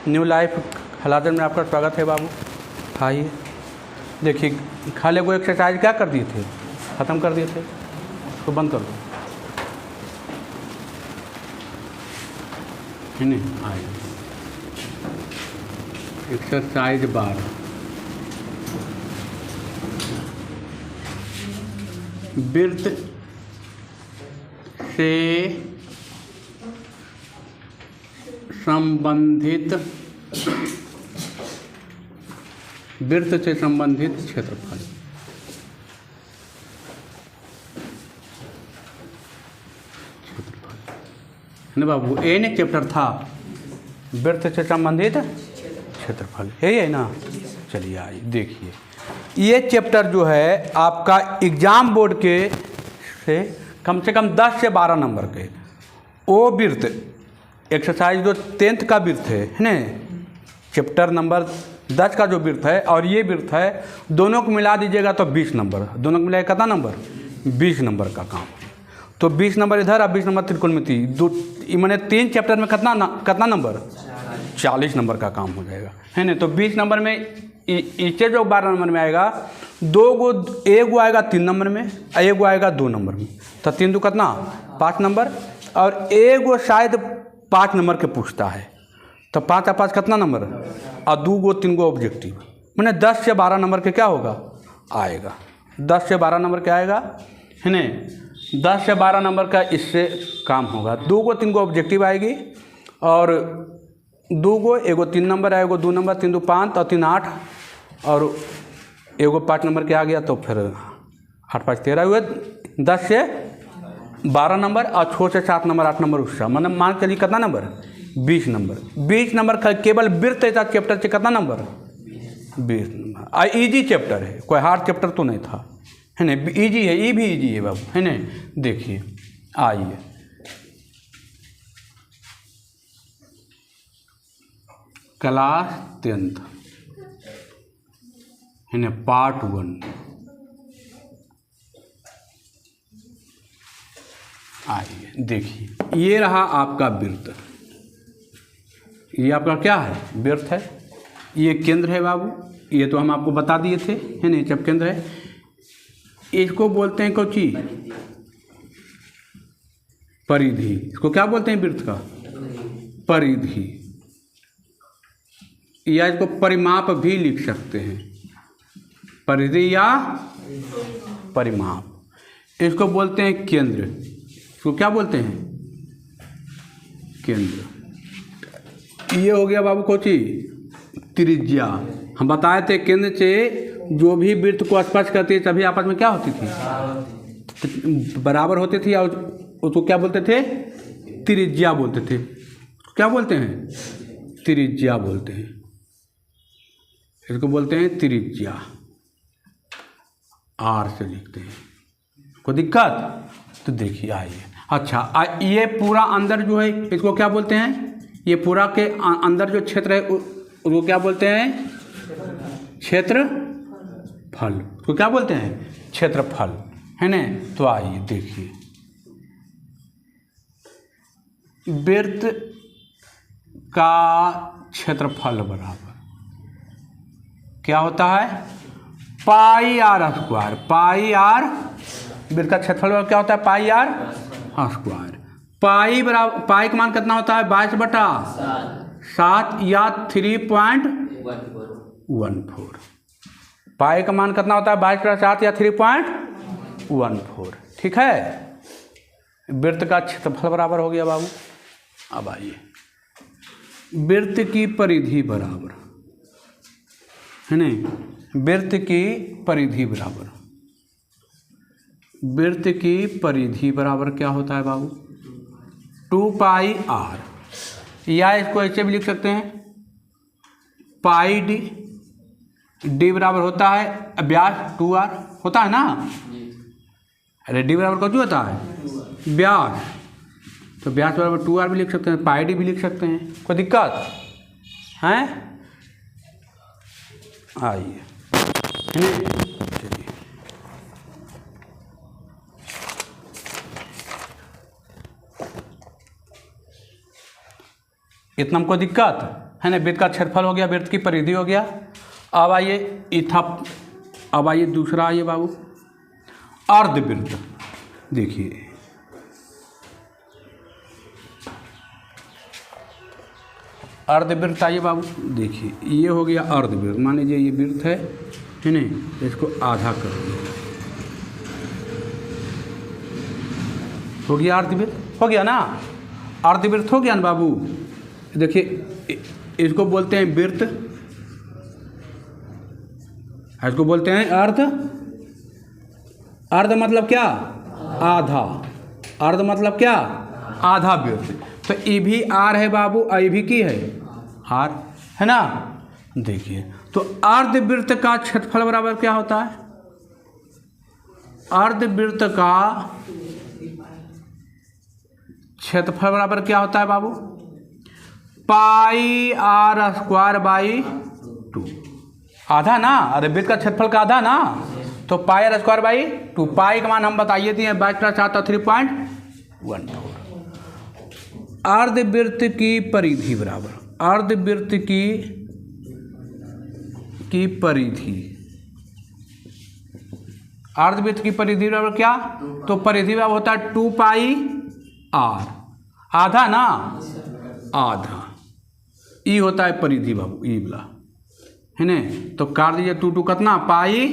New life Haladhar में आपका स्वागत है बाबू। आइए देखिए, खाली वो एक्सरसाइज क्या कर दिए थे, ख़त्म कर दिए थे, उसको बंद कर दो। नहीं आइए, एक्सरसाइज 12 वृत्त से संबंधित क्षेत्रफल। है ना बाबू, ये नहीं चैप्टर था, वृत्त से संबंधित क्षेत्रफल, यही है ना। चलिए आइए देखिए, ये चैप्टर जो है आपका एग्जाम बोर्ड के से कम 10 से 12 नंबर के, वो वृत्त एक्सरसाइज जो 10th का वृत्त है ना, चैप्टर नंबर 10 का जो वृत्त है और ये वृत्त है, दोनों को मिला दीजिएगा तो 20 नंबर, दोनों को मिलाएगा कितना नंबर, 20 नंबर का काम। तो 20 नंबर इधर और 20 नंबर त्रिकोणमिति, मैंने 3 चैप्टर में कितना नंबर, 40 नंबर का काम हो जाएगा, है ना। तो 20 नंबर में इसे जो 12 नंबर में आएगा, एक गो आएगा 3 नंबर में, एक गो आएगा 2 नंबर में, तो 3 2 कितना 5 नंबर, और एक गो शायद 5 नंबर के पूछता है, तो 5 और 5 कितना नंबर, और 2 गो 3 गो ऑब्जेक्टिव, मैंने 10 से 12 नंबर के क्या होगा आएगा, 10 से 12 नंबर के आएगा, है ना। 10 से 12 नंबर का इससे काम होगा, 2 गो 3 गो ऑब्जेक्टिव आएगी, और 2 गो, एगो 3 नंबर आएगो 2 नंबर, 3 2 5 और 3 8, और एगो 5 नंबर के आ गया, तो फिर 8 5 13 हुए। 10 से 12 नंबर और 6 से 7 नंबर 8 नंबर उसका, मतलब मान चलिए कितना नंबर, 20 नंबर। 20 नंबर का केवल वृत्त ऐसा चैप्टर से कितना नंबर, 20 नंबर। और इजी चैप्टर है, कोई हार्ड चैप्टर तो नहीं था, है ना, इजी है, ये भी इजी है बाबू, है ना। देखिए आइए, क्लास 10th, है ना, पार्ट 1। आइए देखिए, ये रहा आपका वृत्त, ये आपका क्या है, वृत्त है, ये केंद्र है बाबू, ये तो हम आपको बता दिए थे, है ना, जब केंद्र है, इसको बोलते हैं कौची, परिधि। इसको क्या बोलते हैं, वृत्त का परिधि, या इसको परिमाप भी लिख सकते हैं, परिधि या परिमाप। इसको बोलते हैं केंद्र, इसको क्या बोलते हैं, केंद्र। ये हो गया बाबू कोची, त्रिज्या। हम बताए थे केंद्र से जो भी वृत्त को स्पर्श करती है सभी आपस में क्या होती थी, बराबर होती थी, और उसको क्या बोलते थे, त्रिज्या बोलते थे। क्या बोलते हैं, त्रिज्या बोलते हैं, इसको बोलते हैं त्रिज्या, आर से लिखते हैं। कोई दिक्कत, तो देखिए आइए। अच्छा, ये पूरा अंदर जो है इसको क्या बोलते हैं, ये पूरा के अंदर जो क्षेत्र है उसको क्या बोलते हैं, क्षेत्रफल। उसको क्या बोलते हैं, क्षेत्रफल, है ना। तो आइए देखिए, वृत्त का क्षेत्रफल बराबर क्या होता है, पाई आर स्क्वायर। पाई आर, वृत्त का क्षेत्रफल क्या होता है, पाई आर स्क्वायर। पाई बराबर, पाई का मान कितना होता है, 22/7 या 3.14। पाई का मान कितना होता है, 22/7 या 3.14। ठीक है, वृत्त का क्षेत्रफल बराबर हो गया बाबू। अब आइए, वृत्त की परिधि बराबर, है ना, वृत्त की परिधि बराबर, वृत्त की परिधि बराबर क्या होता है बाबू, 2πr, या इसको ऐसे भी लिख सकते हैं, पाई डी। डी बराबर होता है व्यास 2r होता है ना, अरे डी बराबर कुछ होता है व्यास, तो व्यास बराबर 2r भी लिख सकते हैं, पाई डी भी लिख सकते हैं। कोई दिक्कत है, आइए, चलिए इतना हमको दिक्कत है ना, वृत्त का क्षेत्रफल हो गया, वृत्त की परिधि हो गया। अब आइए अब आइए दूसरा आइए बाबू, अर्धवृत्त। देखिए अर्धवृत्त, आइए बाबू देखिए, ये हो गया अर्धवृत्त। मान लीजिए ये वृत्त है नहीं, इसको आधा कर दिया, हो गया अर्धवृत्त, हो गया ना, अर्धवृत्त हो गया ना बाबू। देखिए इसको बोलते हैं वृत्त, इसको बोलते हैं अर्ध। अर्ध मतलब क्या? आधा। अर्ध मतलब क्या? आधा वृत्त। तो ये भी आर है बाबू, और ये भी की है आर, है ना। देखिए तो अर्धवृत्त का क्षेत्रफल बराबर क्या होता है? अर्धवृत्त का क्षेत्रफल बराबर क्या होता है बाबू? पाई आर स्क्वायर बाई 2। आधा ना, अर्धवृत्त का क्षेत्रफल का आधा ना, तो पाई आर स्क्वायर बाई 2। पाई का मान हम बताइए दिए 22+7 तो 3.14। अर्धवृत्त की परिधि बराबर, अर्धवृत्त की परिधि, अर्धवृत्त की परिधि बराबर क्या? तो परिधि बराबर होता है 2 पाई आर, आधा ना, आधा। ई होता है परिधि बाबू, ई वाला है ना। तो काट दीजिए 2 कितना? पाई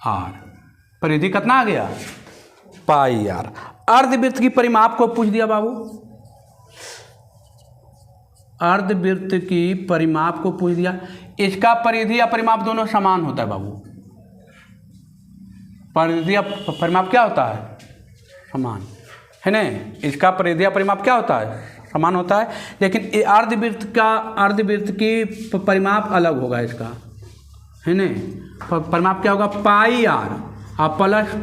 आर। परिधि कितना आ गया? Pi are. अर्धवृत्त की परिमाप को पूछ दिया बाबू, अर्धवृत्त की परिमाप को पूछ दिया। इसका परिधि या परिमाप दोनों समान होता है बाबू। परिधि या परिमाप क्या होता है? समान, है ना। इसका परिधि या परिमाप क्या होता है? समान होता है। लेकिन अर्धवृत्त की परिमाप अलग होगा इसका, है ना। परिमाप क्या होगा? पाई आर और प्लस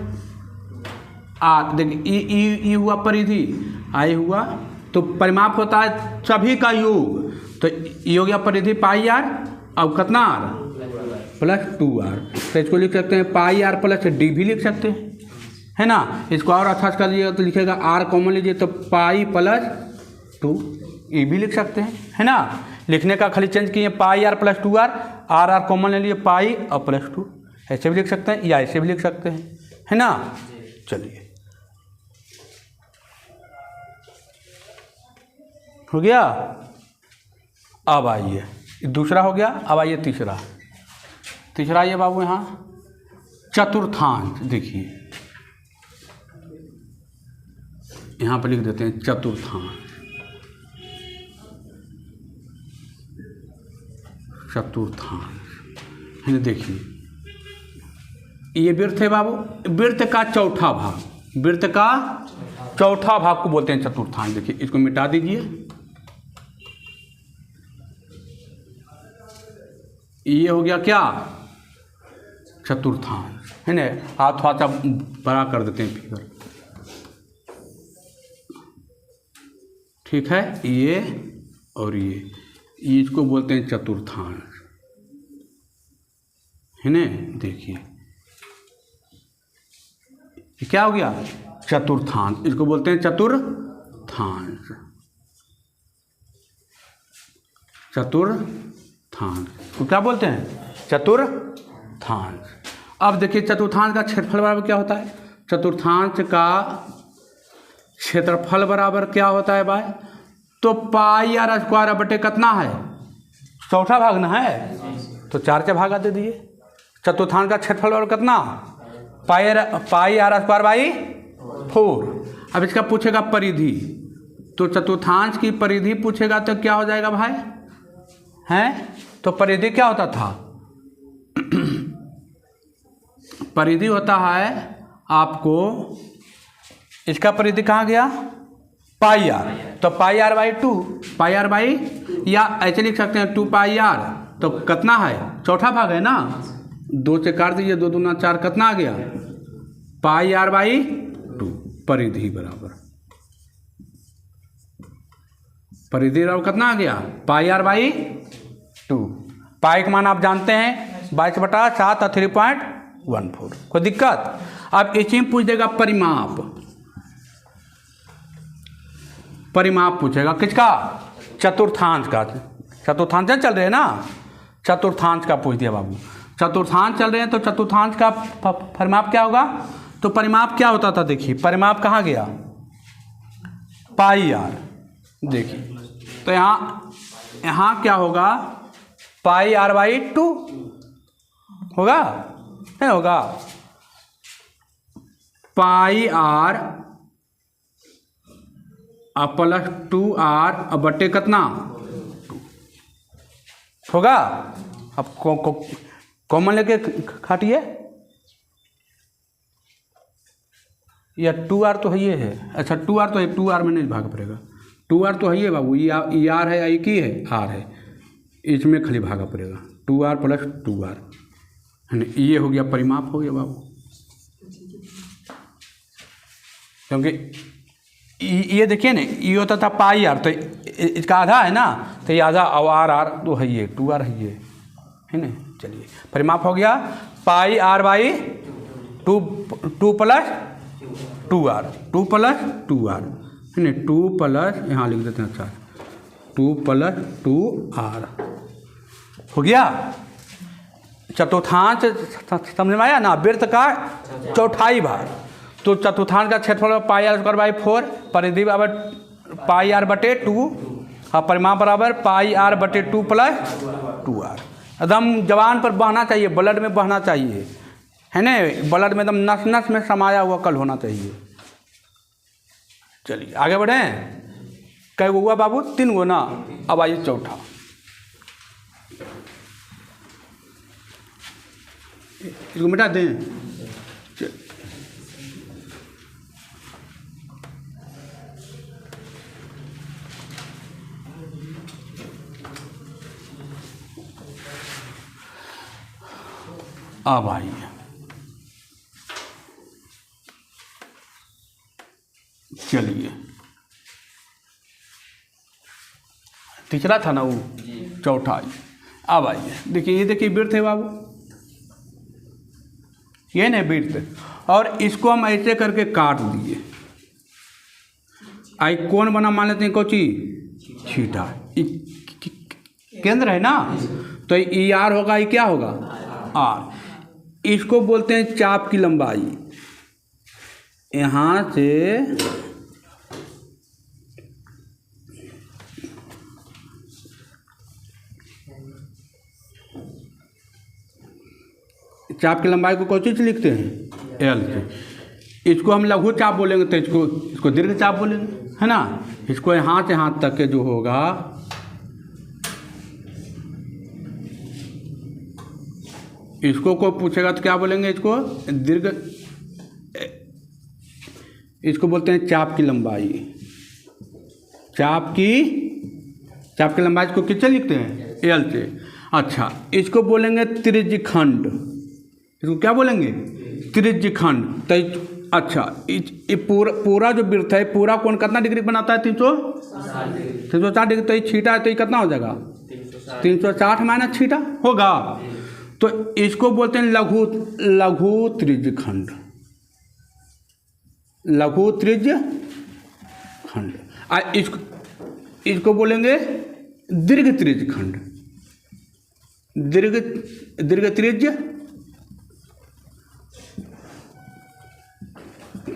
आर। देखिए ई हुआ परिधि, आई हुआ, तो परिमाप होता है सभी का योग। तो ये हो गया परिधि पाई आर, अब कितना आर? Plus 2r। तो इसको लिख सकते हैं पाई आर प्लस डी भी लिख सकते हैं, है ना। इसको और अच्छा कर लीजिएगा तो लिखेगा आर कॉमन लीजिए तो पाई प्लस 2, ये भी लिख सकते हैं, है ना। लिखने का खाली चेंज किए, pi r plus 2r, r common ले लिए पाई और प्लस 2, ऐसे भी लिख सकते हैं या ऐसे भी लिख सकते हैं, है ना। चलिए हो गया। अब आइए दूसरा हो गया, अब आइए तीसरा। तीसरा ये बाबू यहाँ चतुर्थांश। देखिए यहाँ पर लिख देते हैं चतुर्थांश। चतुर्थांश है ना। देखिए ये वृत्त है बाबू, वृत्त का चौथा भाग, वृत्त का चौथा भाग को बोलते हैं चतुर्थांश। देखिए इसको मिटा दीजिए, ये हो गया क्या? चतुर्थांश, है ना। आप थोड़ा सा बड़ा कर देते हैं फिगर, ठीक है। ये और ये इसको बोलते हैं चतुर्थांश, है ना। देखिए ये क्या हो गया? चतुर्थांश। इसको बोलते हैं चतुर्थांश, चतुर्थांश को क्या बोलते हैं? चतुर्थांश। अब देखिए चतुर्थांश का क्षेत्रफल बराबर क्या होता है? चतुर्थांश का क्षेत्रफल बराबर क्या होता है भाई? तो पाई आर स्क्वायर बटे कितना है? चौथा भाग ना है, तो 4 से भागा दे दिए। चतुर्थांश का क्षेत्रफल बराबर कितना? पाई आर स्क्वायर बाई 4। अब इसका पूछेगा परिधि, तो चतुर्थांश की परिधि पूछेगा तो क्या हो जाएगा भाई? हैं तो परिधि क्या होता था? परिधि होता है आपको, इसका परिधि कहाँ गया? Pi r. तो pi r by 2, pi r by, या ऐसे लिख सकते हैं 2 पाई आर। तो कितना है? चौथा भाग है ना, 2 से काट दीजिए, 2 दूना 4, कितना आ गया? Pi r by 2। परिधि बराबर, परिधि बराबर कितना आ गया? Pi r by 2। पाई का मान आप जानते हैं 22/7 और 3.14। कोई दिक्कत? अब इसी में पूछ देगा परिमाप, परिमाप पूछेगा किसका? चतुर्थांश का। चतुर्थांश चल रहे हैं ना, चतुर्थांश का पूछ दिया बाबू। चतुर्थांश चल रहे हैं तो चतुर्थांश का परिमाप क्या होगा? तो परिमाप क्या होता था? देखिए परिमाप कहाँ गया? Pi are. देखिए तो यहाँ क्या होगा? पाई आर बाई 2 होगा, नहीं होगा? पाई आर प्लस 2r बटे कितना? 2 होगा। अब कॉमन लेके काटिए, या 2r तो है ये है। अच्छा 2r तो है, 2r में नहीं भाग पड़ेगा, 2r तो है ये बाबू, ये आर है, एक ही है आर है, इसमें खाली भागा पड़ेगा 2r प्लस 2r है ना। ये हो गया परिमाप हो गया बाबू, क्योंकि ये देखिए ना, ये होता था पाई आर, तो इसका आधा है ना, तो ये आधा, और आर तो है ये 2r है ना। चलिए परिमाप हो गया pi r by 2 plus 2r, 2 plus 2r है ना, 2 प्लस, यहाँ लिख देते हैं, अच्छा 2 प्लस 2r हो गया। चतुर्थांश समझ में आया ना, वृत्त का चौथाई भाग। तो चतुर्थांश का क्षेत्रफल पाई आर स्क्वायर बाई 4, परिधि बराबर पाई आर बटे 2 और परिमाप बराबर पाई आर बटे 2 प्लस 2r। एकदम जवान पर बहना चाहिए, ब्लड में बहना चाहिए, है ना, ब्लड में एकदम नस नस में समाया हुआ कल होना चाहिए। चलिए आगे बढ़ें। कै गो हुआ बाबू? 3 गो ना। अब आइए चौथा। इसको मिटा दें। अब आइए, चलिए तीसरा था ना वो, चौथा। अब आइए देखिए, ये देखिए वृत्त है बाबू, ये नहीं वृत्त, और इसको हम ऐसे करके काट दिए। आई कौन बना? मान लेते हैं कोची थीटा, केंद्र है ना, तो ई आर होगा, ये क्या होगा? आर। इसको बोलते हैं चाप की लंबाई। यहाँ से चाप की लंबाई को कौन चीज लिखते हैं? एल से। इसको हम लघु चाप बोलेंगे, तो इसको दीर्घ चाप बोलेंगे, है ना। इसको यहाँ से यहाँ तक के जो होगा, इसको कोई पूछेगा तो क्या बोलेंगे? इसको दीर्घ, इसको बोलते हैं चाप की लंबाई। चाप की लंबाई को किससे लिखते हैं? एल से। अच्छा इसको बोलेंगे त्रिज्यखंड। इसको क्या बोलेंगे? त्रिज्यखंड। तो अच्छा ये पूरा जो वृत्त है, पूरा कोण कितना डिग्री बनाता है? 360 डिग्री। तो ये छीटा है, तो ये कितना हो जाएगा? 360 माइनस छीटा होगा। तो इसको बोलते हैं लघु त्रिज्यखंड। लघु त्रिज्यखंड। इसको बोलेंगे दीर्घ त्रिज्यखंड। दीर्घ त्रिज्य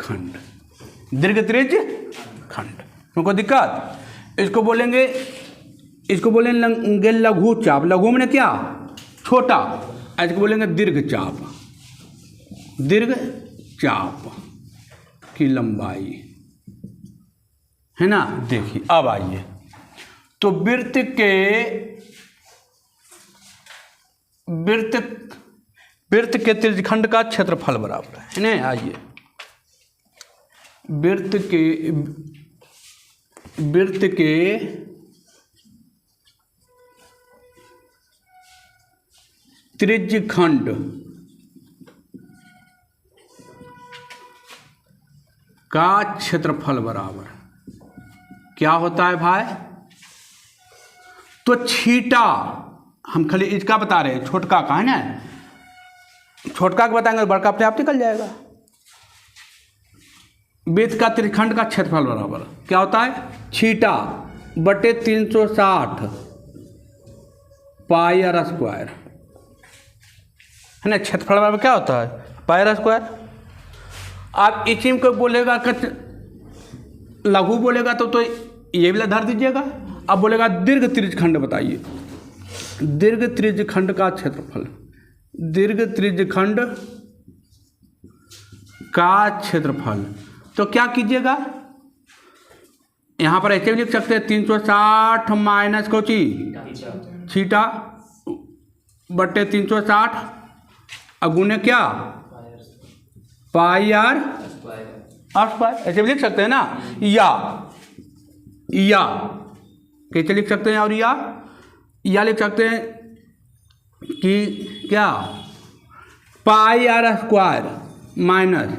खंड, दीर्घ त्रिज्य खंड। तुमको दिक्कत? इसको बोलेंगे लघु चाप। लघु में क्या? छोटा। इसको बोलेंगे दीर्घ चाप। दीर्घ चाप की लंबाई, है ना। देखिए अब आइए, तो वृत्त के त्रिज्यखंड का क्षेत्रफल बराबर है ना। आइए वृत्त के त्रिज्यखंड का क्षेत्रफल बराबर क्या होता है भाई? तो छीटा, हम खाली इसका बता रहे हैं, छोटका का है ना। छोटका का बताएंगे, बड़का अपने आप निकल जाएगा। वृत्त का त्रिज्यखंड का क्षेत्रफल बराबर क्या होता है? छीटा बटे 360 पाई आर स्क्वायर, है ना। क्षेत्रफल बराबर क्या होता है? पाई आर स्क्वायर। आप इसी को बोलेगा कि लघु बोलेगा तो ये भी धर दीजिएगा। अब बोलेगा दीर्घ त्रिज्यखंड बताइए, दीर्घ त्रिज्यखंड का क्षेत्रफल, दीर्घ त्रिज्यखंड का क्षेत्रफल। तो क्या कीजिएगा, यहाँ पर ऐसे भी लिख सकते हैं 360 माइनस कोची थीटा बट्टे 360 अगुने क्या पाई आर स्क्वायर, ऐसे भी लिख सकते हैं ना। या कैसे लिख सकते हैं? और या लिख सकते हैं कि क्या पाई आर स्क्वायर माइनस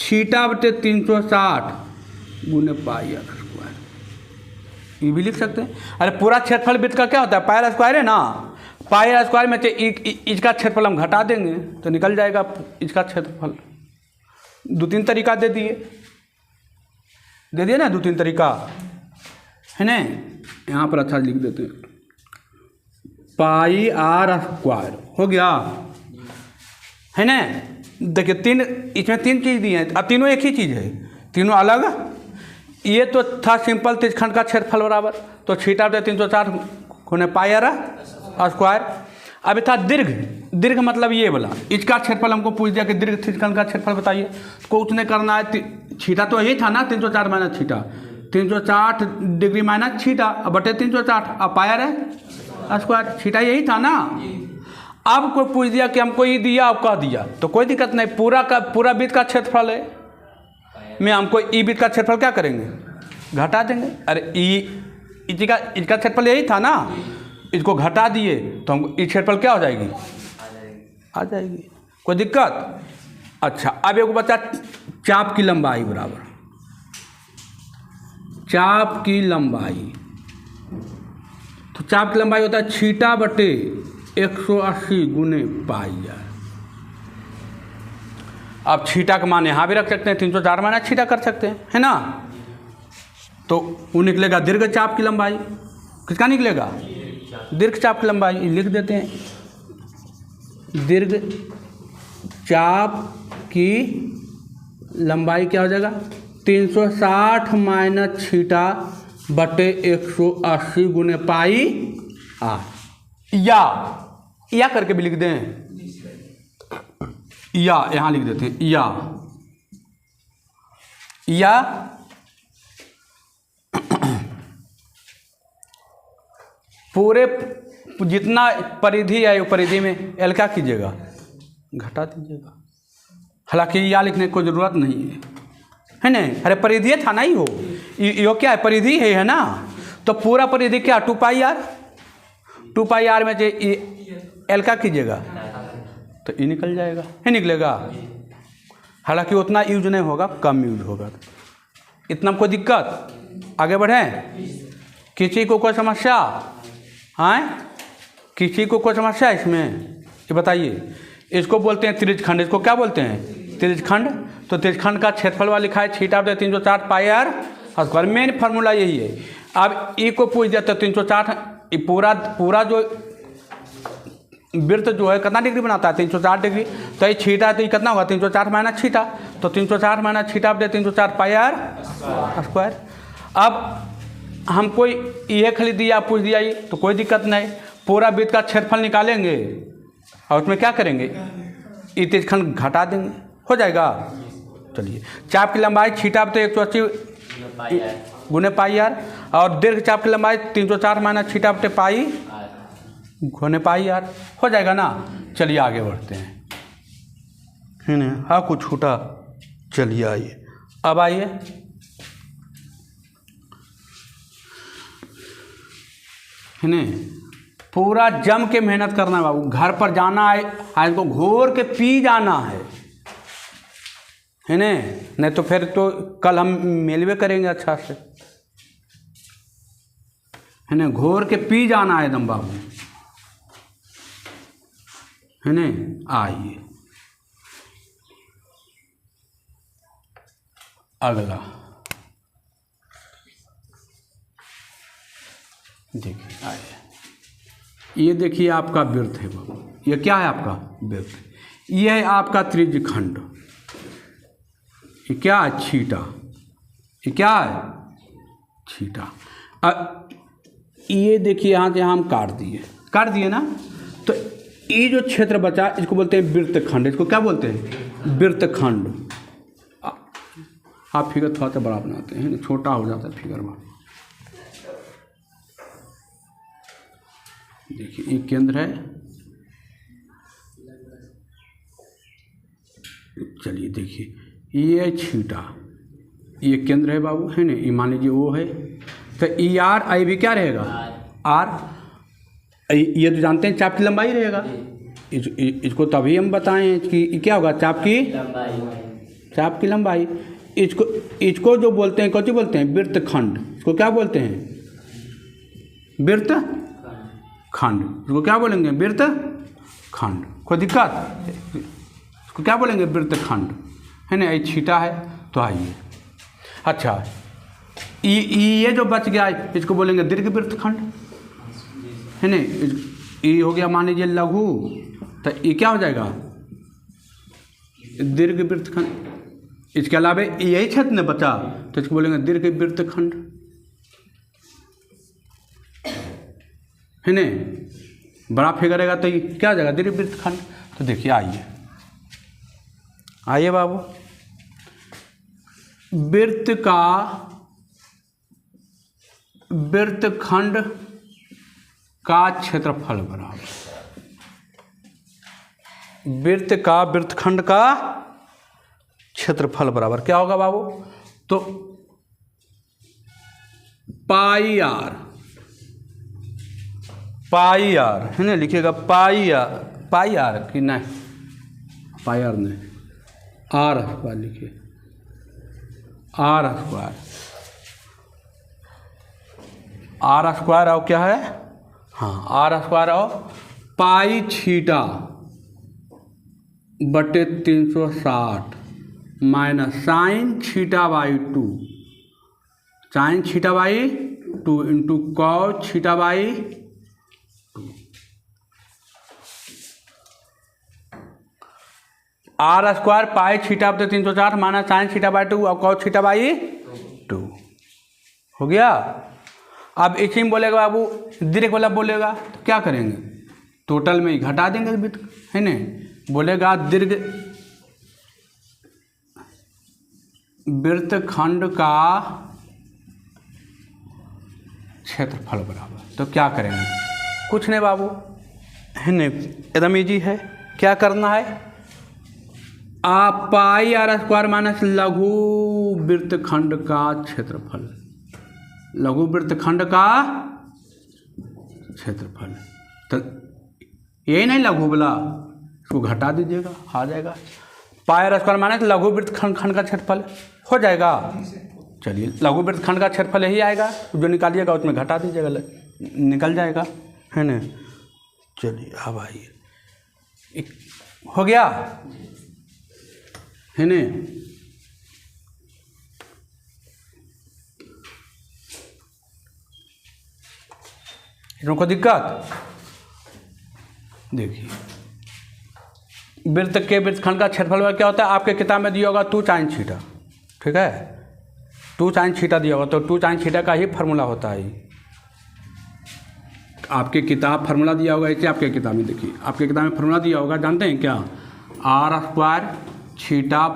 थीटा बटे 360 गुने पाई आर स्क्वायर, ये भी लिख सकते हैं। अरे पूरा क्षेत्रफल वृत्त का क्या होता है? पाई आर स्क्वायर है ना। पाई आर स्क्वायर में से इसका क्षेत्रफल हम घटा देंगे तो निकल जाएगा इसका क्षेत्रफल। 2-3 तरीका दे दिए ना, 2-3 तरीका है ना। यहाँ पर अच्छा लिख देते हैं, पाई आर स्क्वायर हो गया, है ना। देखिए इसमें 3 चीज़ दी हैं, अब तीनों एक ही चीज़ है, तीनों अलग। ये तो था सिंपल त्रिज्यखंड का क्षेत्रफल बराबर, तो थीटा बटे 360 गुने पाई आर स्क्वायर। अब था दीर्घ मतलब ये वाला, इसका क्षेत्रफल हमको पूछ दिया कि दीर्घ त्रिज्यखंड का क्षेत्रफल बताइए। को उसने करना है, थीटा तो यही था ना 360 minus theta, 360 degree minus theta बटे 360 अब पाई आर स्क्वायर, थीटा यही था ना। अब कोई पूछ दिया कि हमको ये दिया अब कह दिया तो कोई दिक्कत नहीं, पूरा वृत्त का क्षेत्रफल है, मैं हमको ई वृत्त का क्षेत्रफल क्या करेंगे घटा देंगे। अरे इसका क्षेत्रफल यही था ना, इसको घटा दिए तो हमको ई क्षेत्रफल क्या हो जाएगी? आ जाएगी, कोई दिक्कत? अच्छा अब एक बचा चाप की लंबाई बराबर, चाप की लंबाई, तो चाप की लंबाई होता है थीटा बटे 180 गुने पाई आर। अब थीटा का मान यहाँ भी रख सकते हैं, 360 माइनस थीटा कर सकते हैं, है ना। तो वो निकलेगा दीर्घ चाप की लंबाई। किसका निकलेगा? दीर्घ चाप की लंबाई। लिख देते हैं, दीर्घ चाप की लंबाई क्या हो जाएगा? 360 माइनस थीटा बटे 180 गुने पाई आर। या करके भी लिख दें, या यहाँ लिख देते हैं, या पूरे जितना परिधि है परिधि में एल क्या कीजिएगा? घटा दीजिएगा। हालांकि या लिखने की कोई ज़रूरत नहीं है ना। अरे परिधि था ना, ही हो यो क्या है? परिधि है ना। तो पूरा परिधि क्या 2 पाई आर में से एल का कीजिएगा तो ये निकल जाएगा, है निकलेगा। हालांकि उतना यूज नहीं होगा, कम यूज होगा। इतना कोई दिक्कत? आगे बढ़ें। किसी को कोई समस्या है? किसी को कोई समस्या है इसमें? ये बताइए। इसको बोलते हैं त्रिज्यखंड। इसको क्या बोलते हैं? त्रिज्यखंड। तो त्रिज्यखंड का क्षेत्रफल वाला लिखा है थीटा बटे 360 पाई आर स्क्वायर। मेन फार्मूला यही है। अब ई को पूछ दिया तो 360, पूरा जो वृत्त जो है कितना डिग्री बनाता है? 360 डिग्री। तो ये थीटा तो ये कितना होगा? 360 माइनस थीटा। तो 360 माइनस थीटा बटे 360 पाई आर स्क्वायर। अब हमको ये खाली दिया पूछ दिया ये तो कोई दिक्कत नहीं, पूरा वृत्त का क्षेत्रफल निकालेंगे और उसमें क्या करेंगे? ये त्रिज्यखंड घटा देंगे, हो जाएगा। चलिए, चाप की लंबाई थीटा बटे 180 गुने पाई आर, और दीर्घ चाप की लंबाई 360 माइनस थीटा बटे पाई गुने पाई आर, हो जाएगा ना। चलिए आगे बढ़ते हैं, है ना। हाँ कुछ छूटा, चलिए आइए। अब आइए, है ना। पूरा जम के मेहनत करना है बाबू। घर पर जाना है, आज को घोर के पी जाना है ना। नहीं तो फिर तो कल हम मिलवे करेंगे अच्छा से, है ना। घोर के पी जाना है एकदम बाबू, है ना। आइए अगला देखिए, आइए ये देखिए आपका वृत्त है बाबू, ये क्या है आपका वृत्त, ये है आपका त्रिज्यखंड, ये क्या है छीटा, ये क्या है छीटा। अब ये देखिए यहाँ से हम काट दिए ना, तो ये जो क्षेत्र बचा इसको बोलते हैं वृत्तखंड। इसको क्या बोलते हैं वृत्तखंड। आप फिगर थोड़ा सा बड़ा बनाते हैं, छोटा हो जाता है फिगर में। देखिए ये केंद्र है, चलिए देखिए ये छीटा, ये केंद्र है बाबू, है ना, ये मान लीजिए वो है, तो ई आर आई भी क्या रहेगा आर, ये तो जानते हैं चाप की लंबाई रहेगा। इसको तभी हम बताएं कि क्या होगा चाप की लंबाई। इसको जो बोलते हैं कौन बोलते हैं वृत्तखंड, इसको क्या बोलते हैं वृत्तखंड, इसको क्या बोलेंगे वृत्तखंड। कोई दिक्कत, इसको क्या बोलेंगे वृत्तखंड, है ना। ये छीटा है तो आइए, अच्छा ये जो बच गया इसको बोलेंगे दीर्घ वृत्तखंड, है ना। ये हो गया मान लीजिए लघु, तो ये क्या हो जाएगा दीर्घ वृत्तखंड। इसके अलावा यही क्षेत्र ने बचा तो इसको बोलेंगे दीर्घ वृत्तखंड, है ना। बड़ा फिगर रहेगा तो ये क्या हो जाएगा दीर्घ वृत्तखंड। तो देखिए आइए बाबू, वृत्तखंड का क्षेत्रफल बराबर वृत्तखंड का क्षेत्रफल बराबर क्या होगा बाबू, तो पाई आर है ना, लिखिएगा पाई आर कि नहीं, पाई आर नहीं, आर स्क्वायर लिखिए, आर स्क्वायर और क्या है, हाँ आर स्क्वायर और पाई छीटा बटे 360 माइनस साइन छीटा बाई 2, साइन छीटा बाई 2 इंटू कॉस छीटा बाई 2। आर स्क्वायर पाई छीटा बटे 360 माइनस साइन छीटा बाई 2 और कॉस छीटा बाई 2 हो गया। अब इसी में बोलेगा बाबू दीर्घ वाला बोलेगा तो क्या करेंगे, टोटल में ही घटा देंगे, है ना। बोलेगा दीर्घ वृत्तखंड का क्षेत्रफल बराबर, तो क्या करेंगे, कुछ नहीं बाबू, है ना, एकदम ईजी है। क्या करना है, आप पाई आर स्क्वायर माइनस लघु वृत्तखंड का क्षेत्रफल, लघु वृत्तखंड का क्षेत्रफल, तो यही नहीं लघु बोला, इसको घटा दीजिएगा आ जाएगा, पाई आर स्क्वायर माइनस लघु वृत्तखंड का क्षेत्रफल हो जाएगा। चलिए लघु वृत्तखंड का क्षेत्रफल यही आएगा, जो निकालिएगा उसमें घटा दीजिएगा, निकल जाएगा, है ना। चलिए अब आइए, हो गया, है ना। इसमें कोई दिक्कत, देखिए वृत्तखंड का क्षेत्रफल क्या होता है, आपके किताब में दिया होगा 2 साइन छीटा, ठीक है, 2 साइन छीटा दिया होगा, तो 2 साइन छीटा का ही फार्मूला होता है। आपके किताब फार्मूला दिया होगा, ऐसे आपके किताब में देखिए, आपके किताब में फार्मूला दिया होगा, जानते हैं क्या, आर स्क्वायर छीटा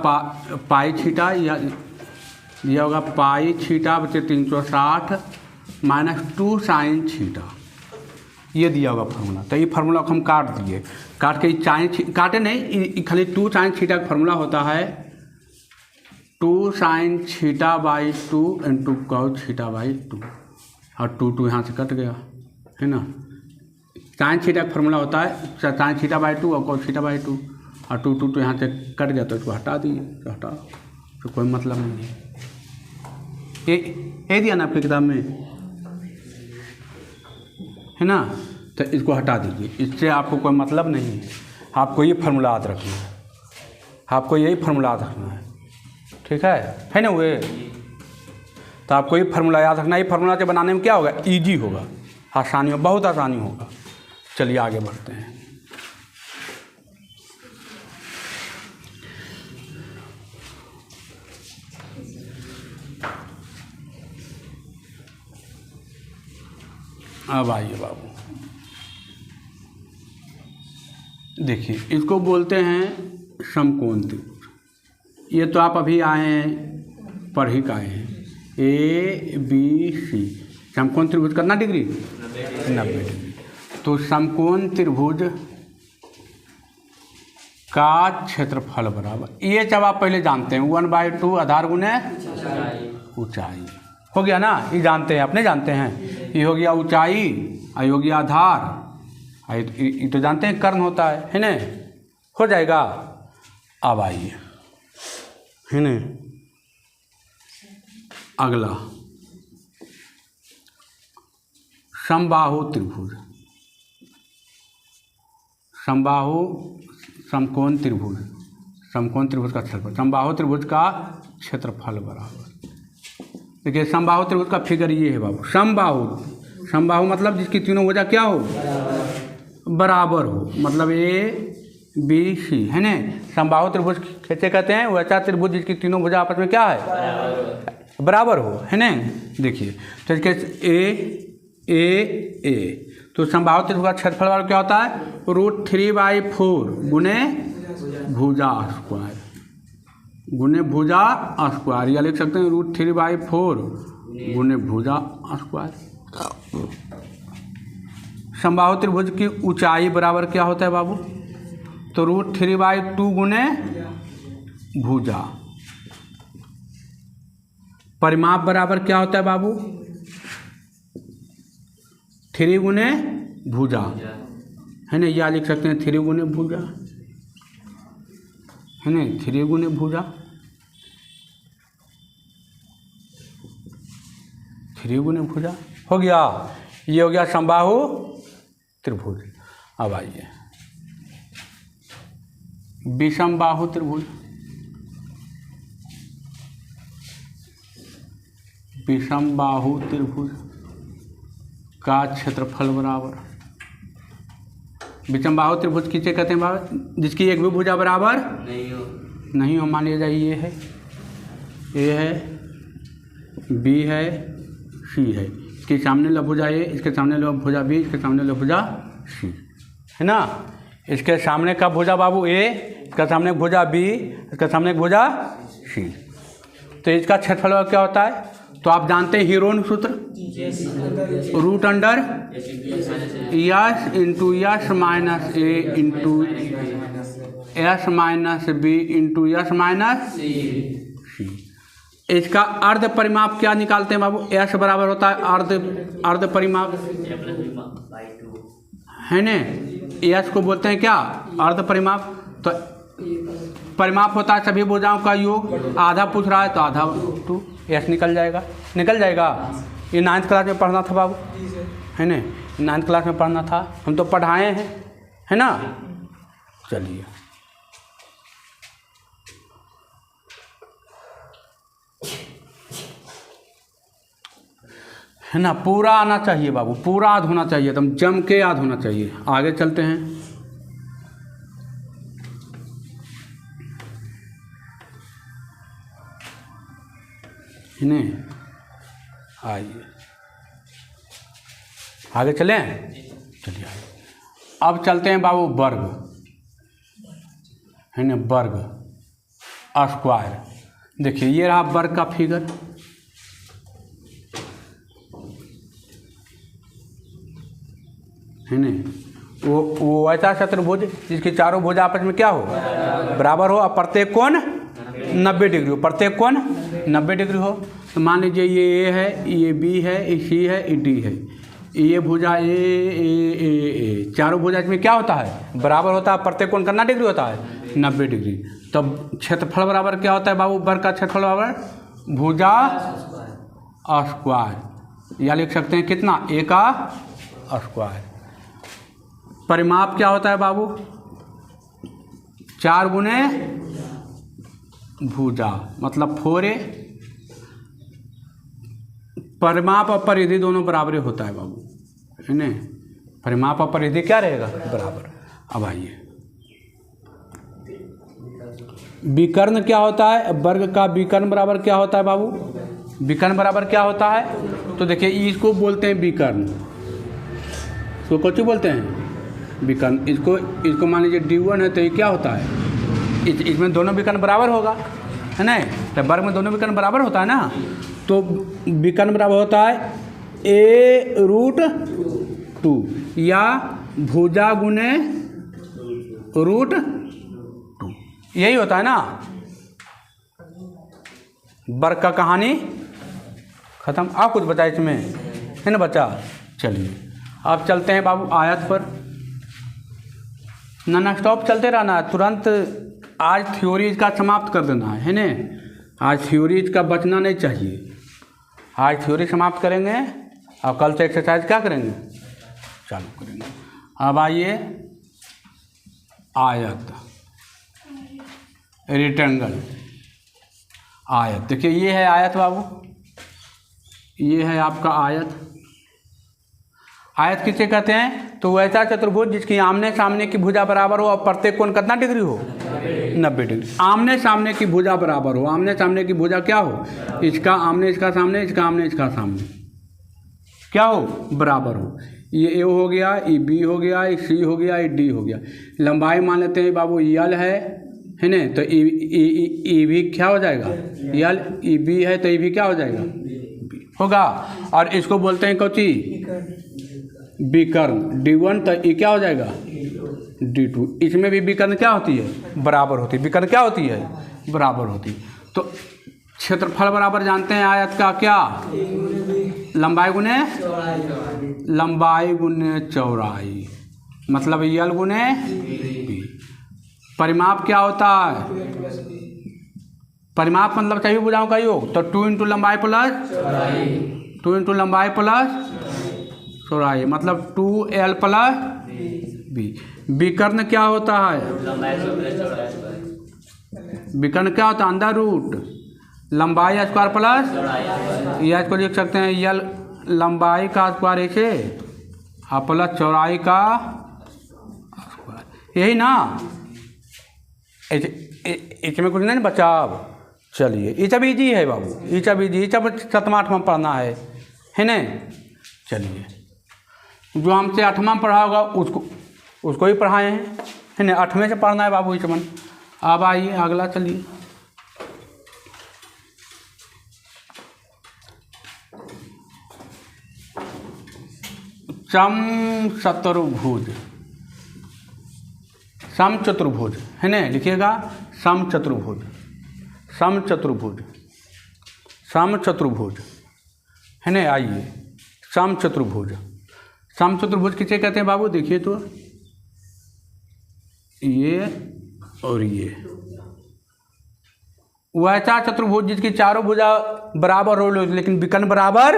पाई छीटा, या दिया होगा पाई छीटा बचे 360 माइनस 2 साइन छीटा, ये दिया होगा फार्मूला। तो ये फार्मूला को हम काट दिए, काट के साइन काटे नहीं, खाली 2 साइन छीटा का फार्मूला होता है 2 साइन छीटा बाई 2 इंटू कॉस छीटा बाई 2, और 2 यहाँ से कट गया, है ना। साइन छीटा का फार्मूला होता है साइन छीटा बाई 2 और कॉस छीटा बाई 2, और 2 यहाँ से कट गया तो इसको हटा दिए, तो हटा, तो कोई मतलब नहीं है। ये दिया ना आपकी किताब में, है ना, तो इसको हटा दीजिए, इससे आपको कोई मतलब नहीं है। आपको ये फार्मूला याद रखना है, आपको यही फार्मूला याद रखना है, ठीक है ना। वे तो आपको ये फार्मूला याद रखना है, ये फार्मूला से बनाने में क्या होगा, ईजी होगा, आसानी हो, बहुत आसानी होगा, चलिए आगे बढ़ते हैं। अब आइए बाबू, देखिए इसको बोलते हैं समकोण त्रिभुज। ये तो आप अभी आए हैं, पढ़ ही के आए हैं। ABC समकोण त्रिभुज कितना डिग्री? 90 डिग्री। तो समकोण त्रिभुज का क्षेत्रफल बराबर, ये जब आप पहले जानते हैं 1/2 आधार गुने ऊंचाई, हो गया ना, ये जानते हैं, अपने जानते हैं। ये हो गया ऊंचाई, ये हो गया आधार, ये तो जानते हैं कर्ण होता है ना, हो जाएगा। अब आइए है ना अगला, समबाहु त्रिभुज। समबाहु समकोण त्रिभुज, समकोण त्रिभुज का क्षेत्रफल, समबाहु त्रिभुज का क्षेत्रफल बराबर। देखिए समबाहु त्रिभुज का फिगर ये है बाबू। समबाहु, समबाहु मतलब जिसकी तीनों भुजा क्या हो? बराबर हो, मतलब ABC है ना। समबाहु त्रिभुज कैसे कहते हैं? वैसा त्रिभुज जिसकी तीनों भुजा आपस में क्या है? बराबर हो, है ना। देखिए तो इसके ए तो समबाहु त्रिभुज का क्षेत्रफल बराबर क्या होता है? √3/4 गुने भुजा स्क्वायर, गुने भुजा स्क्वायर, या लिख सकते हैं √3/4 गुने भुजा स्क्वायर। समबाहु त्रिभुज की ऊंचाई बराबर क्या होता है बाबू? तो √3/2 गुने भुजा। परिमाप बराबर क्या होता है बाबू? 3 गुने भुजा, है ना, या लिख सकते हैं 3 गुने भुजा, है ना, 3 गुने भुजा, 3 गुने भुजा हो गया। ये हो गया समबाहु त्रिभुज। अब आइए विषमबाहु त्रिभुज। विषमबाहु त्रिभुज का क्षेत्रफल बराबर, विषमबाहु त्रिभुज किसे कहते हैं बाबा? जिसकी एक भी भुजा बराबर नहीं हो। मान लीजिए ये है, ए है, बी है, सी है, इसके सामने लभुजा ए, इसके सामने लभुजा बी, इसके सामने लभुजा सी, है ना। इसके सामने का भुजा बाबू ए, इसका सामने भुजा बी, इसका सामने भुजा सी। तो इसका क्षेत्रफल क्या होता है? तो आप जानते हैं हीरोन सूत्र, root under s into s minus a into s minus b into s minus c. इसका अर्ध परिमाप क्या निकालते हैं बाबू? एस बराबर होता है अर्ध परिमाप, है न। एस को बोलते हैं क्या? अर्ध परिमाप। तो परिमाप होता है सभी भुजाओं का योग, आधा पूछ रहा है तो आधा 2 एस निकल जाएगा, निकल जाएगा। ये 9th क्लास में पढ़ना था बाबू, है ना, 9th क्लास में पढ़ना था, हम तो पढ़ाए हैं, है ना। चलिए है ना, पूरा आना चाहिए बाबू, पूरा याद होना चाहिए, एकदम जम के याद होना चाहिए। आगे चलते हैं, है ना, आइए आगे चलें, चलिए अब चलते हैं बाबू वर्ग, है ना, वर्ग स्क्वायर। देखिए ये रहा वर्ग का फिगर, है ना। वो ऐसा चतुर्भुज जिसकी चारों भुजा आपस में क्या हो? बराबर हो, और प्रत्येक कोण 90 डिग्री हो, प्रत्येक कोण 90 डिग्री हो। तो मान लीजिए ये ए है, ये बी है, ये सी है, ये डी है, ये भुजा ए चारों भुजा इसमें क्या होता है? बराबर होता है, प्रत्येक कोण कितना डिग्री होता है? 90 डिग्री। तब क्षेत्रफल बराबर क्या होता है बाबू? वर्ग का क्षेत्रफल बराबर भुजा स्क्वायर, या लिख सकते हैं कितना? ए का स्क्वायर। परिमाप क्या होता है बाबू? 4 गुने भुजा, मतलब 4a। परिमाप और परिधि दोनों बराबर होता है बाबू, है ना। परिमाप और परिधि क्या रहेगा, बराबर। अब आइए, विकर्ण क्या होता है, वर्ग का विकर्ण बराबर क्या होता है बाबू, विकर्ण बराबर क्या होता है, तो देखिए इसको बोलते हैं विकर्ण, इसको कौन बोलते हैं, विकर्ण। इसको मान लीजिए D1 है तो ये क्या होता है, इसमें दोनों विकर्ण बराबर होगा, है ना, तो वर्ग में दोनों विकर्ण बराबर होता है ना, तो विकर्ण बराबर होता है A√2 या भुजा गुने √2, यही होता है ना। वर्ग का कहानी खत्म। आप कुछ बताए इसमें, है ना बच्चा। चलिए अब चलते हैं बाबू आयत पर, ना स्टॉप चलते रहना, तुरंत आज थ्योरी का समाप्त कर देना है ना, आज थ्योरी का बचना नहीं चाहिए। आज थ्योरी समाप्त करेंगे और कल से एक्सरसाइज क्या करेंगे, चालू करेंगे। अब आइए आयत, रेक्टेंगल, आयत। देखिए ये है आयत बाबू, ये है आपका आयत। आयत किसे कहते हैं, तो वैसा चतुर्भुज जिसकी आमने सामने की भुजा बराबर हो और प्रत्येक कोण कितना डिग्री हो, 90 डिग्री। आमने सामने की भुजा बराबर हो, आमने सामने की भुजा क्या हो, इसका आमने इसका सामने, इसका आमने इसका सामने क्या हो, बराबर हो। ये ए हो गया, ये बी हो गया, ये सी हो गया, ये डी हो गया। लंबाई मान लेते हैं बाबू यल है ना, तो ई भी क्या हो जाएगा, यल, ई बी है तो ई भी क्या हो जाएगा, होगा। और इसको बोलते हैं कौची, विकर्ण। D1 तो ये क्या हो जाएगा, D2। इसमें भी विकर्ण क्या होती है, बराबर होती है। विकर्ण क्या होती है, बराबर होती है। तो क्षेत्रफल बराबर जानते हैं आयत का क्या, लंबाई गुने चौड़ाई, मतलब यल गुने बी। परिमाप क्या होता है, परिमाप मतलब सभी भुजाओं का योग, तो 2 × लंबाई प्लस 2 × लंबाई प्लस चौड़ाई, मतलब 2L प्लस बी। विकर्ण क्या होता है, विकर्ण क्या होता है, √, लंबाई स्क्वायर प्लस, या इसको लिख सकते हैं यल लंबाई का स्क्वायर ऐसे और प्लस चौड़ाई का स्क्वायर, यही ना। इसमें कुछ नहीं बचा। अब चलिए ये सब इजी है बाबू, ये सब इजी, ये सब 7वां 8वां पढ़ना है ना। चलिए जो हमसे 8वां पढ़ा होगा उसको ही पढ़ाए हैं, है ना। 8वें से पढ़ना है बाबू इस मन। अब आइए अगला, चलिए समचतुर्भुज, समचतुर्भुज है ना, लिखिएगा समचतुर्भुज, समचतुर्भुज, समचतुर्भुज है ना। आइए समचतुर्भुज, समचतुर्भुज किसे कहते हैं बाबू, देखिए तो ये और ये, वैसा चतुर्भुज जिसकी चारों भुजा बराबर हो लेकिन विकर्ण बराबर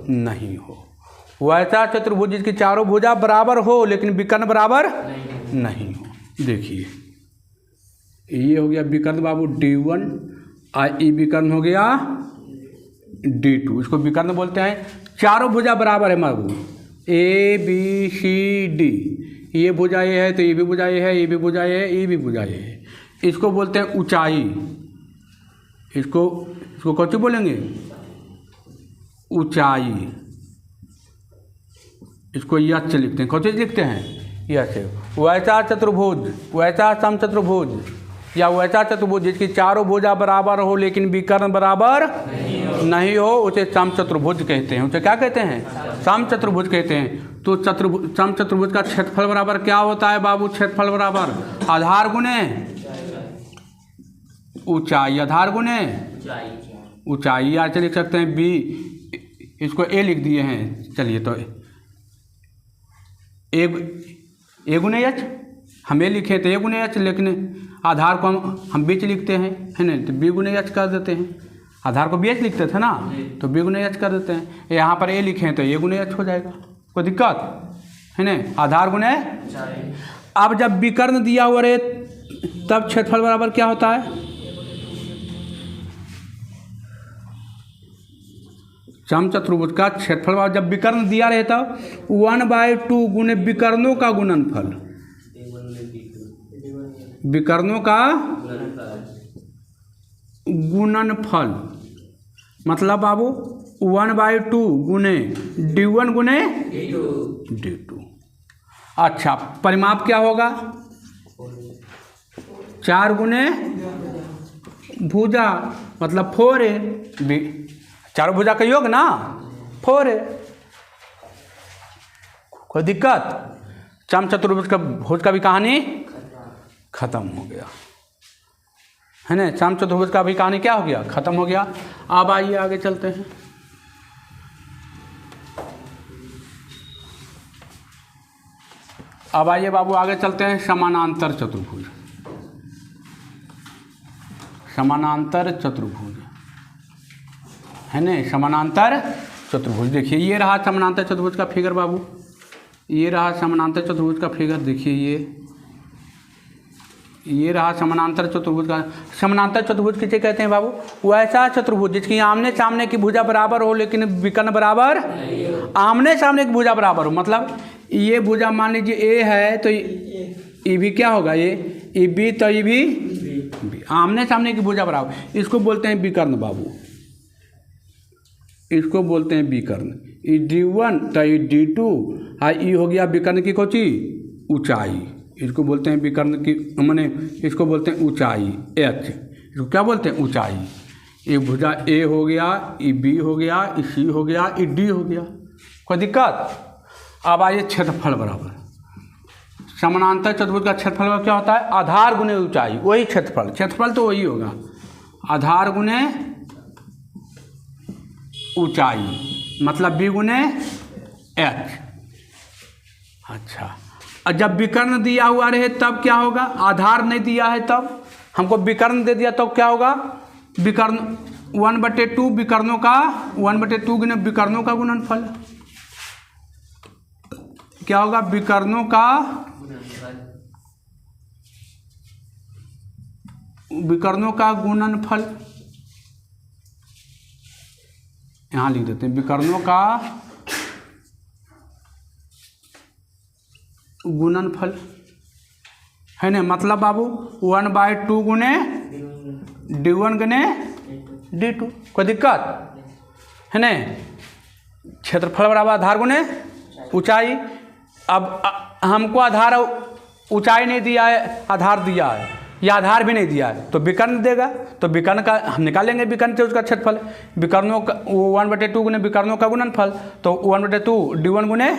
नहीं हो। वैसा चतुर्भुज जिसकी चारों भुजा बराबर हो लेकिन विकर्ण बराबर नहीं हो। देखिए ये हो गया विकर्ण बाबू D1 और ये विकर्ण हो गया D2। इसको विकर्ण बोलते हैं। चारों भुजा बराबर है बाबू, ABCD, ये भुजा ये है तो ये भी भुजा ये है, ये भी भुजा ये है, ये भी भुजा ये है। इसको बोलते हैं ऊंचाई। इसको कौन सी बोलेंगे, ऊंचाई। इसको यश से लिखते हैं, कौन सी लिखते हैं, यश। वैसा चतुर्भुज, वैसा समचतुर्भुज या वैसा चतुर्भुज जिसकी चारों भुजा बराबर हो लेकिन विकर्ण बराबर नहीं हो उसे समचतुर्भुज कहते हैं। उसे क्या कहते हैं, समचतुर्भुज कहते हैं। तो समचतुर्भुज का क्षेत्रफल बराबर क्या होता है बाबू, क्षेत्रफल बराबर आधार गुणे ऊंचाई, आधार गुणे ऊंचाई। या लिख सकते हैं बी, इसको ए लिख दिए हैं। चलिए तो ए गुणे एच, हम ए लिखे तो ए गुणे एच, लेकिन आधार को हम बीच लिखते हैं, है ना, तो बी गुणे एच कर देते हैं। आधार को बी एच लिखते थे ना, तो बी गुणे एच कर देते हैं। यहाँ पर ए लिखे हैं तो ए गुणे एच हो जाएगा, कोई दिक्कत है ना, आधार गुणे। अब जब विकर्ण दिया हुआ रहे तब क्षेत्रफल बराबर क्या होता है, समचतुर्भुज का क्षेत्रफल जब विकर्ण दिया रहे तब 1/2 गुने विकर्णों का गुणनफल, विकर्णों का गुणनफल मतलब बाबू 1/2 गुने D1 गुने D2। अच्छा, परिमाप क्या होगा? 4 गुने भुजा मतलब 4a, चारों भुजा का योग ना 4a। कोई दिक्कत? समचतुर्भुज का भुज का भी कहानी खत्म हो गया है ना। समचतुर्भुज का भी कहानी क्या हो गया? खत्म हो गया। अब आइए आगे चलते हैं। अब आइए बाबू आगे चलते हैं। समानांतर चतुर्भुज, समानांतर चतुर्भुज है ना। समानांतर चतुर्भुज देखिए, ये रहा समानांतर चतुर्भुज का फिगर बाबू, ये रहा समानांतर चतुर्भुज का फिगर। देखिए ये रहा समानांतर चतुर्भुज का। समानांतर चतुर्भुज किसे कहते हैं बाबू? वैसा चतुर्भुज जिसकी आमने सामने की भुजा बराबर हो लेकिन विकर्ण बराबर, आमने सामने की भुजा बराबर हो। मतलब ये भुजा मान लीजिए ए है तो ये भी क्या होगा? ये बी तो ये भी आमने सामने की भुजा बराबर, इसको बोलते हैं विकर्ण बाबू, इसको बोलते हैं विकर्ण। ये D1 तो ये D2 और ये हो गया विकर्ण की कोची ऊंचाई, इसको बोलते हैं विकर्ण की, माने इसको बोलते हैं ऊंचाई H, इसको क्या बोलते हैं? ऊंचाई। ये भुजा A हो गया, ये B हो गया, ये C हो गया, ये D हो गया। कोई दिक्कत? अब आइए क्षेत्रफल बराबर। समानांतर चतुर्भुज का क्षेत्रफल क्या होता है? आधार गुने ऊंचाई, वही क्षेत्रफल, क्षेत्रफल तो वही होगा, आधार गुने ऊंचाई मतलब B गुने H। अच्छा, और जब विकर्ण दिया हुआ रहे तब क्या होगा? आधार नहीं दिया है तब हमको विकर्ण दे दिया तो क्या होगा? विकर्ण 1/2 विकर्णों का 1/2 गुने विकर्णों का गुणनफल क्या होगा? विकर्णों का, विकर्णों का गुणनफल, यहाँ लिख देते हैं विकर्णों का गुणनफल है ना। मतलब बाबू 1/2 गुने D1 गुने D2। कोई दिक्कत है ना? क्षेत्रफल बराबर आधार गुने ऊंचाई। अब हमको आधार ऊंचाई नहीं दिया है, आधार दिया है, या आधार भी नहीं दिया है तो विकर्ण देगा, तो विकर्ण का हम निकालेंगे, विकर्ण से उसका क्षेत्रफल, विकर्णों का 1/2 गुने विकर्णों का गुणनफल तो 1/2 D1 गुने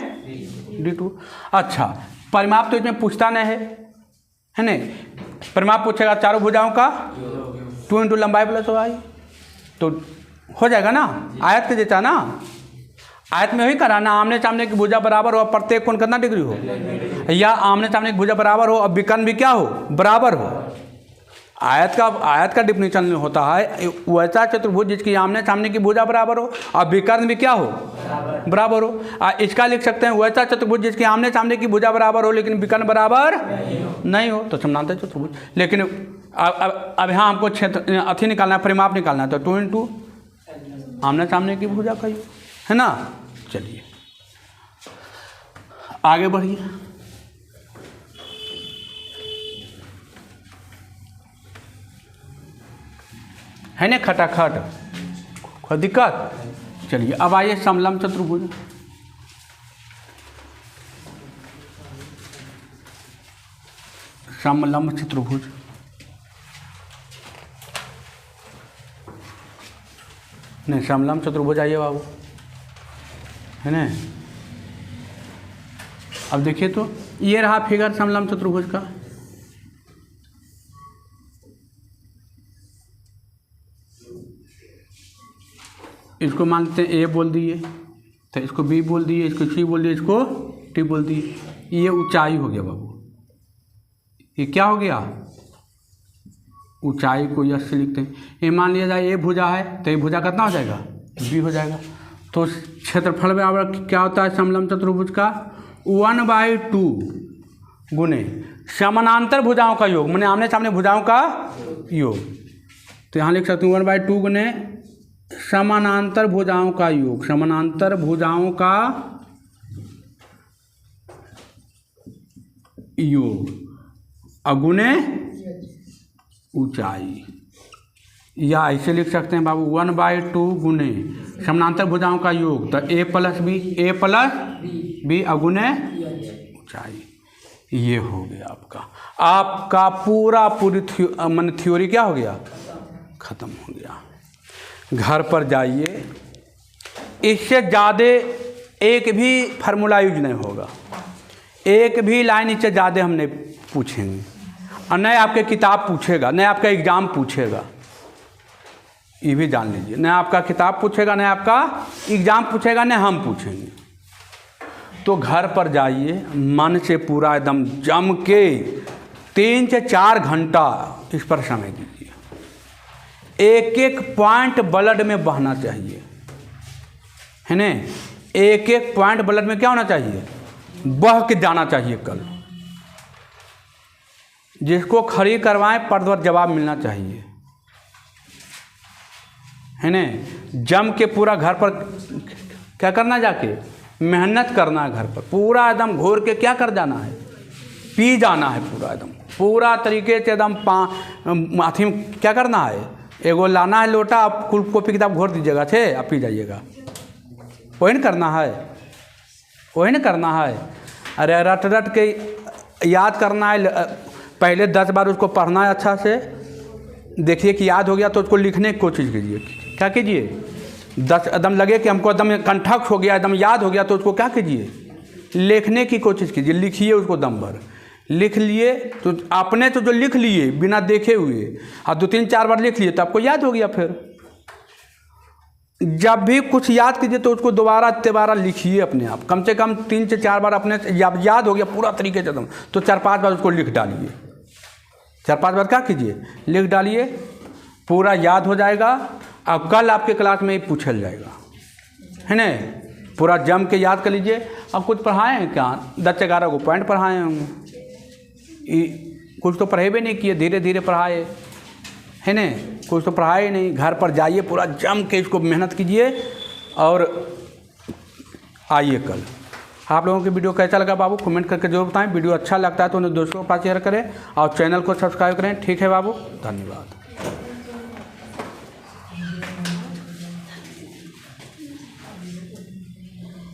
D2। अच्छा, परिमाप तो इसमें पूछता नहीं है ना। परिमाप पूछेगा चारों भुजाओं का 2 × लंबाई प्लस चौड़ाई तो हो जाएगा ना, आयत के जैसा ना। आयत में वही कराना, आमने सामने की भुजा बराबर हो, प्रत्येक कोण कितना डिग्री हो, या आमने सामने की भुजा बराबर हो और विकर्ण भी क्या हो? बराबर हो। आयत का डिफिनीशन होता है वैसा चतुर्भुज जिसकी आमने सामने की भुजा बराबर हो और विकर्ण भी क्या हो? बराबर हो। इसका लिख सकते हैं वैसा चतुर्भुज जिसकी आमने सामने की भुजा बराबर हो लेकिन विकर्ण बराबर नहीं हो तो समानांतर चतुर्भुज। लेकिन अब यहाँ हमको क्षेत्र अथी निकालना है, परिमाप निकालना है, तो 2 × आमने सामने की भुजा का है ना। चलिए आगे बढ़िए। है ना खटाखट, कोई दिक्कत? चलिए अब आइए समलंब चतुर्भुज। समलंब चतुर्भुज नहीं, समलंब चतुर्भुज आइए बाबू, है ना। अब देखिए तो ये रहा फिगर समलंब चतुर्भुज का। इसको मानते हैं ए बोल दिए, तो इसको बी बोल दिए, इसको सी बोल दिए, इसको टी बोल दिए। ये ऊंचाई हो गया बाबू, ये क्या हो गया? ऊंचाई को यस से लिखते हैं। ये मान लिया जाए ये भुजा है तो ये भुजा कितना हो जाएगा? बी हो जाएगा। तो क्षेत्रफल बराबर क्या होता है समलंब चतुर्भुज का? 1/2 गुने समानांतर भुजाओं का योग, माने आमने सामने भुजाओं का योग। तो यहाँ लिख सकते हैं 1/2 गुने समानांतर भुजाओं का योग, समानांतर भुजाओं का योग अगुणे ऊंचाई, या ऐसे लिख सकते हैं बाबू 1/2 गुने समानांतर भुजाओं का योग, तो a प्लस बी अगुणे ऊंचाई। ये हो गया आपका पूरी थ्योरी क्या हो गया, खत्म हो गया। घर पर जाइए, इससे ज़्यादा एक भी फार्मूला यूज नहीं होगा, एक भी लाइन इससे ज़्यादा हम नहीं पूछेंगे, और न आपके किताब पूछेगा, न आपका एग्ज़ाम पूछेगा, ये भी जान लीजिए। न आपका किताब पूछेगा, न आपका एग्ज़ाम पूछेगा, न हम पूछेंगे। तो घर पर जाइए, मन से पूरा एकदम जम के 3 से 4 घंटा इस पर समय दीजिए। एक एक पॉइंट ब्लड में बहना चाहिए, है ना। एक एक पॉइंट ब्लड में क्या होना चाहिए, बह के जाना चाहिए। कल जिसको खड़ी करवाएं पर जवाब मिलना चाहिए, है ना। जम के पूरा घर पर क्या करना, जाके मेहनत करना है घर पर, पूरा एकदम घोर के क्या कर जाना है, पी जाना है पूरा एकदम, पूरा तरीके से एकदम माथी में क्या करना है, एगो लाना है लोटा, आप कुल कॉपी किताब घोर दीजिएगा छे, आप पी जाइएगा। वही न करना है, वही न करना है। अरे रट रट के याद करना है, पहले 10 बार उसको पढ़ना है अच्छा से, देखिए कि याद हो गया तो उसको लिखने की कोशिश कीजिए। क्या कीजिए, 10 एकदम लगे कि हमको एकदम कंठस्थ हो गया, एकदम याद हो गया, तो उसको क्या कीजिए, लिखने की कोशिश कीजिए। लिखिए उसको दम भर, लिख लिए तो आपने तो जो लिख लिए बिना देखे हुए, और 2-3-4 बार लिख लिए तो आपको याद हो गया। फिर जब भी कुछ याद कीजिए तो उसको दोबारा लिखिए अपने आप, कम से कम 3 से 4 बार अपने याद हो गया पूरा तरीके से एकदम, तो 4-5 बार उसको लिख डालिए। 4-5 बार क्या कीजिए, लिख डालिए, पूरा याद हो जाएगा। अब कल आपके क्लास में ही पूछा जाएगा, है ना। पूरा जम के याद कर लीजिए। अब कुछ पढ़ाए हैं क्या, 10-11 को पॉइंट पढ़ाए होंगे, कुछ तो पढ़े भी नहीं किए, धीरे धीरे पढ़ाए, है ना। कुछ तो पढ़ाए नहीं। घर पर जाइए, पूरा जम के इसको मेहनत कीजिए और आइए कल। आप लोगों की वीडियो कैसा लगा बाबू, कमेंट करके जरूर बताएं। वीडियो अच्छा लगता है तो उन्हें दोस्तों के पास शेयर करें और चैनल को सब्सक्राइब करें। ठीक है बाबू, धन्यवाद।